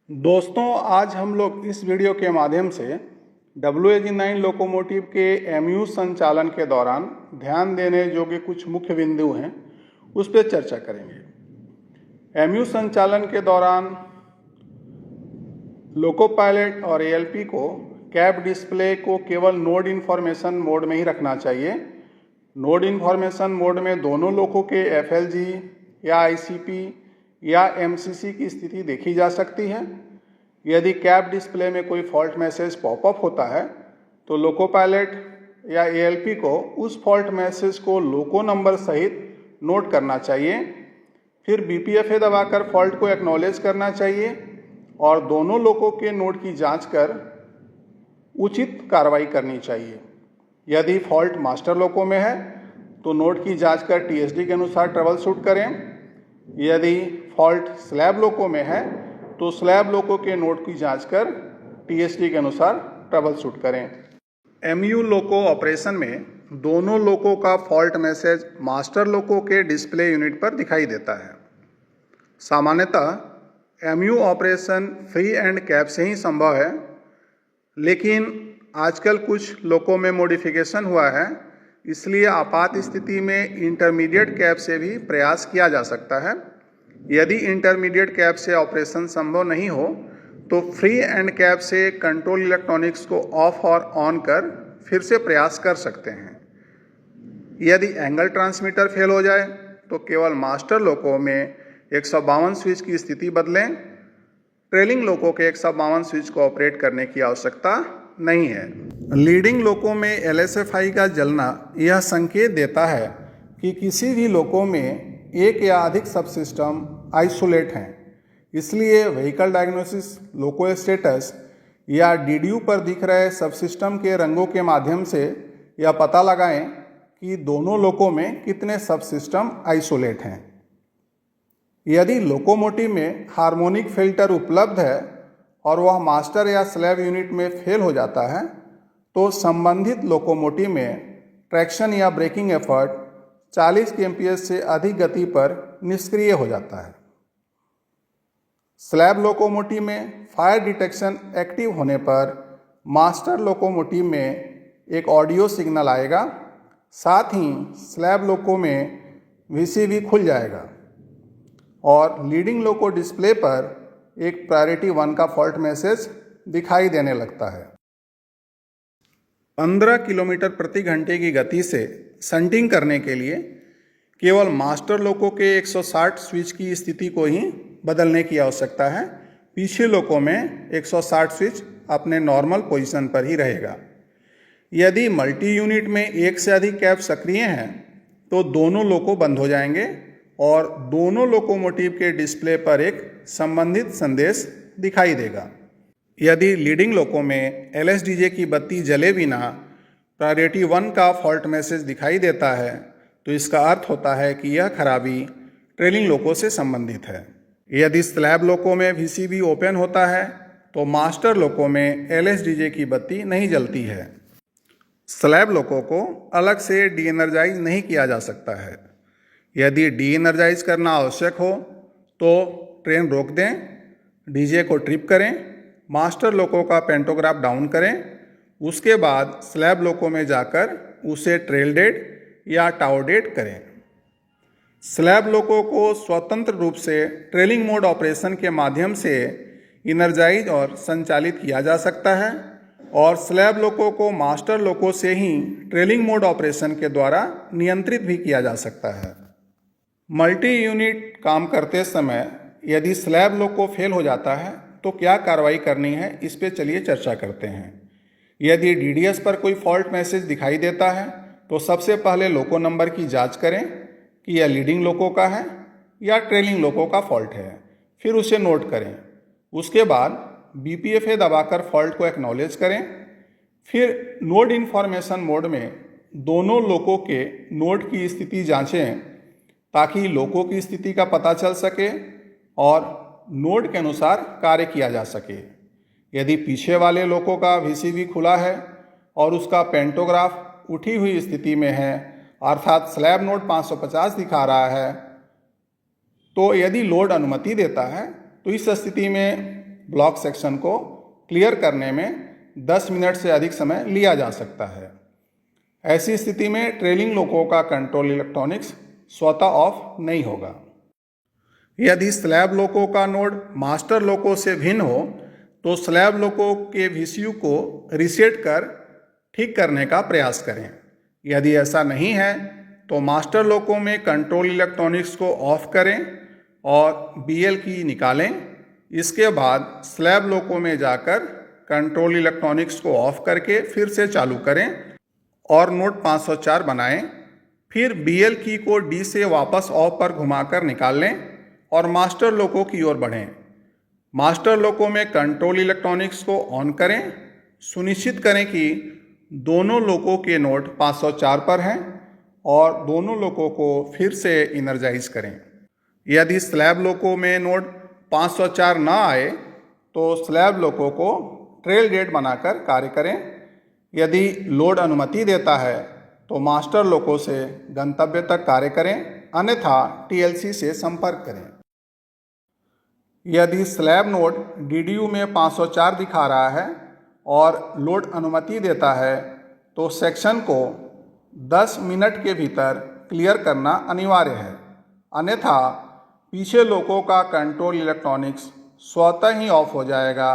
दोस्तों, आज हम लोग इस वीडियो के माध्यम से WAG9 लोकोमोटिव के MU संचालन के दौरान ध्यान देने योग्य कुछ मुख्य बिंदु हैं उस पर चर्चा करेंगे। MU संचालन के दौरान लोको पायलट और ALP को कैब डिस्प्ले को केवल नोड इन्फॉर्मेशन मोड में ही रखना चाहिए। नोड इन्फॉर्मेशन मोड में दोनों लोको के FLG या ICP या MCC की स्थिति देखी जा सकती है। यदि कैब डिस्प्ले में कोई फॉल्ट मैसेज पॉपअप होता है तो लोको पायलट या ALP को उस फॉल्ट मैसेज को लोको नंबर सहित नोट करना चाहिए। फिर BPFA दबाकर फॉल्ट को एक्नॉलेज करना चाहिए और दोनों लोको के नोड की जांच कर उचित कार्रवाई करनी चाहिए। यदि फॉल्ट मास्टर लोको में है तो नोड की जांच कर TSD के अनुसार ट्रबल शूट करें। यदि फॉल्ट स्लैब लोको में है तो स्लैब लोको के नोड की जांच कर TSD के अनुसार ट्रबल शूट करें। MU लोको ऑपरेशन में दोनों लोको का फॉल्ट मैसेज मास्टर लोको के डिस्प्ले यूनिट पर दिखाई देता है। सामान्यतः MU operation free and cab से ही संभव है, लेकिन आजकल कुछ लोको में मॉडिफिकेशन हुआ है, इसलिए आपात स्थिति में इंटरमीडिएट कैब से भी प्रयास किया जा सकता है। यदि इंटरमीडिएट कैब से ऑपरेशन संभव नहीं हो तो फ्री एंड कैब से कंट्रोल इलेक्ट्रॉनिक्स को ऑफ और ऑन कर फिर से प्रयास कर सकते हैं। यदि एंगल ट्रांसमीटर फेल हो जाए तो केवल मास्टर लोको में 152 स्विच की स्थिति बदलें। ट्रेलिंग लोको के 152 स्विच को ऑपरेट करने की आवश्यकता नहीं है। लीडिंग लोको में LSFI का जलना यह संकेत देता है कि किसी भी लोको में एक या अधिक सब सिस्टम आइसोलेट हैं। इसलिए व्हीकल डायग्नोसिस लोको स्टेटस या DDU पर दिख रहे सब सिस्टम के रंगों के माध्यम से यह पता लगाएं कि दोनों लोको में कितने सब सिस्टम आइसोलेट हैं। यदि लोकोमोटिव में हार्मोनिक फिल्टर उपलब्ध है और वह मास्टर या स्लैब यूनिट में फेल हो जाता है तो संबंधित लोकोमोटिव में ट्रैक्शन या ब्रेकिंग एफर्ट 40 kmph से अधिक गति पर निष्क्रिय हो जाता है। स्लैब लोकोमोटिव में फायर डिटेक्शन एक्टिव होने पर मास्टर लोकोमोटिव में एक ऑडियो सिग्नल आएगा, साथ ही स्लैब लोको में VCV खुल जाएगा और लीडिंग लोको डिस्प्ले पर एक प्रायोरिटी 1 का फॉल्ट मैसेज दिखाई देने लगता है। 15 किलोमीटर प्रति घंटे की गति से शंटिंग करने के लिए केवल मास्टर लोको के 160 स्विच की स्थिति को ही बदलने की आवश्यकता है। पीछे लोको में 160 स्विच अपने नॉर्मल पोजीशन पर ही रहेगा। यदि मल्टी यूनिट में एक से अधिक कैब सक्रिय हैं तो दोनों लोको बंद हो जाएंगे और दोनों लोकोमोटिव के डिस्प्ले पर एक संबंधित संदेश दिखाई देगा। यदि लीडिंग लोको में LSDJ की बत्ती जले बिना प्रायोरिटी 1 का फॉल्ट मैसेज दिखाई देता है तो इसका अर्थ होता है कि यह खराबी ट्रेलिंग लोको से संबंधित है। यदि स्लैब लोको में VCV ओपन होता है तो मास्टर लोको में LSDJ की बत्ती नहीं जलती है। स्लैब लोको को अलग से डी एनर्जाइज नहीं किया जा सकता है। यदि डी एनर्जाइज करना आवश्यक हो तो ट्रेन रोक दें, DJ को ट्रिप करें, मास्टर लोको का पेंटोग्राफ डाउन करें, उसके बाद स्लैब लोको में जाकर उसे ट्रेल डेड या टाउ डेड करें। स्लैब लोको को स्वतंत्र रूप से ट्रेलिंग मोड ऑपरेशन के माध्यम से इनर्जाइज और संचालित किया जा सकता है और स्लैब लोको को मास्टर लोको से ही ट्रेलिंग मोड ऑपरेशन के द्वारा नियंत्रित भी किया जा सकता है। मल्टी यूनिट काम करते समय यदि स्लैब लोको फेल हो जाता है तो क्या कार्रवाई करनी है, इस पे चलिए चर्चा करते हैं। यदि DDS पर कोई फॉल्ट मैसेज दिखाई देता है तो सबसे पहले लोको नंबर की जांच करें कि यह लीडिंग लोको का है या ट्रेलिंग लोको का फॉल्ट है, फिर उसे नोट करें। उसके बाद BPFA दबाकर फॉल्ट को एक्नॉलेज करें। फिर नोड इन्फॉर्मेशन मोड में दोनों लोको के नोड की स्थिति जांचें ताकि लोको की स्थिति का पता चल सके और नोड के अनुसार कार्य किया जा सके। यदि पीछे वाले लोको का VCV खुला है और उसका पेंटोग्राफ उठी हुई स्थिति में है, अर्थात स्लैब नोड 550 दिखा रहा है, तो यदि लोड अनुमति देता है तो इस स्थिति में ब्लॉक सेक्शन को क्लियर करने में 10 मिनट से अधिक समय लिया जा सकता है। ऐसी स्थिति में ट्रेलिंग लोको का कंट्रोल इलेक्ट्रॉनिक्स स्वतः ऑफ नहीं होगा। यदि स्लैब लोको का नोड मास्टर लोको से भिन्न हो तो स्लैब लोको के VCU को रीसेट कर ठीक करने का प्रयास करें। यदि ऐसा नहीं है तो मास्टर लोको में कंट्रोल इलेक्ट्रॉनिक्स को ऑफ करें और BL की निकालें। इसके बाद स्लैब लोको में जाकर कंट्रोल इलेक्ट्रॉनिक्स को ऑफ करके फिर से चालू करें और नोड 504 बनाएं। फिर BL की को D से वापस ऑफ पर घुमाकर निकाल लें और मास्टर लोको की ओर बढ़ें। मास्टर लोको में कंट्रोल इलेक्ट्रॉनिक्स को ऑन करें। सुनिश्चित करें कि दोनों लोको के नोड 504 पर हैं और दोनों लोको को फिर से इनर्जाइज करें। यदि स्लैब लोको में नोड 504 ना आए तो स्लैब लोको को ट्रेल गेट बनाकर कार्य करें। यदि लोड अनुमति देता है तो मास्टर लोको से गंतव्य तक कार्य करें, अन्यथा TLC से संपर्क करें। यदि स्लैब नोड DDU में 504 दिखा रहा है और लोड अनुमति देता है तो सेक्शन को 10 मिनट के भीतर क्लियर करना अनिवार्य है, अन्यथा पीछे लोको का कंट्रोल इलेक्ट्रॉनिक्स स्वतः ही ऑफ हो जाएगा,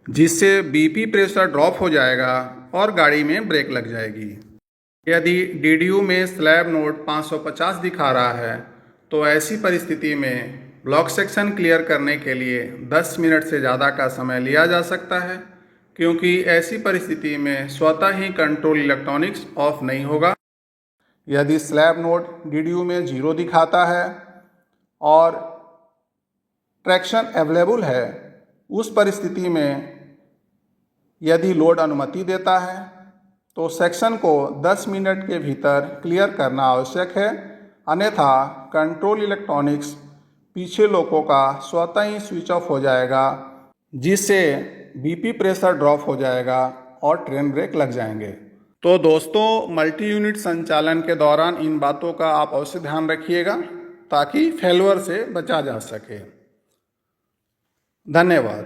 जिससे BP प्रेशर ड्रॉप हो जाएगा और गाड़ी में ब्रेक लग जाएगी। यदि DDU में स्लैब नोड 550 दिखा रहा है तो ऐसी परिस्थिति में ब्लॉक सेक्शन क्लियर करने के लिए 10 मिनट से ज़्यादा का समय लिया जा सकता है, क्योंकि ऐसी परिस्थिति में स्वतः ही कंट्रोल इलेक्ट्रॉनिक्स ऑफ नहीं होगा। यदि स्लैब नोड DDU में 0 दिखाता है और ट्रैक्शन अवेलेबल है, उस परिस्थिति में यदि लोड अनुमति देता है तो सेक्शन को 10 मिनट के भीतर क्लियर करना आवश्यक है, अन्यथा कंट्रोल इलेक्ट्रॉनिक्स पीछे लोको का स्वतः ही स्विच ऑफ हो जाएगा, जिससे BP प्रेशर ड्रॉप हो जाएगा और ट्रेन ब्रेक लग जाएंगे। तो दोस्तों, मल्टी यूनिट संचालन के दौरान इन बातों का आप अवश्य ध्यान रखिएगा ताकि फेल्योर से बचा जा सके। धन्यवाद।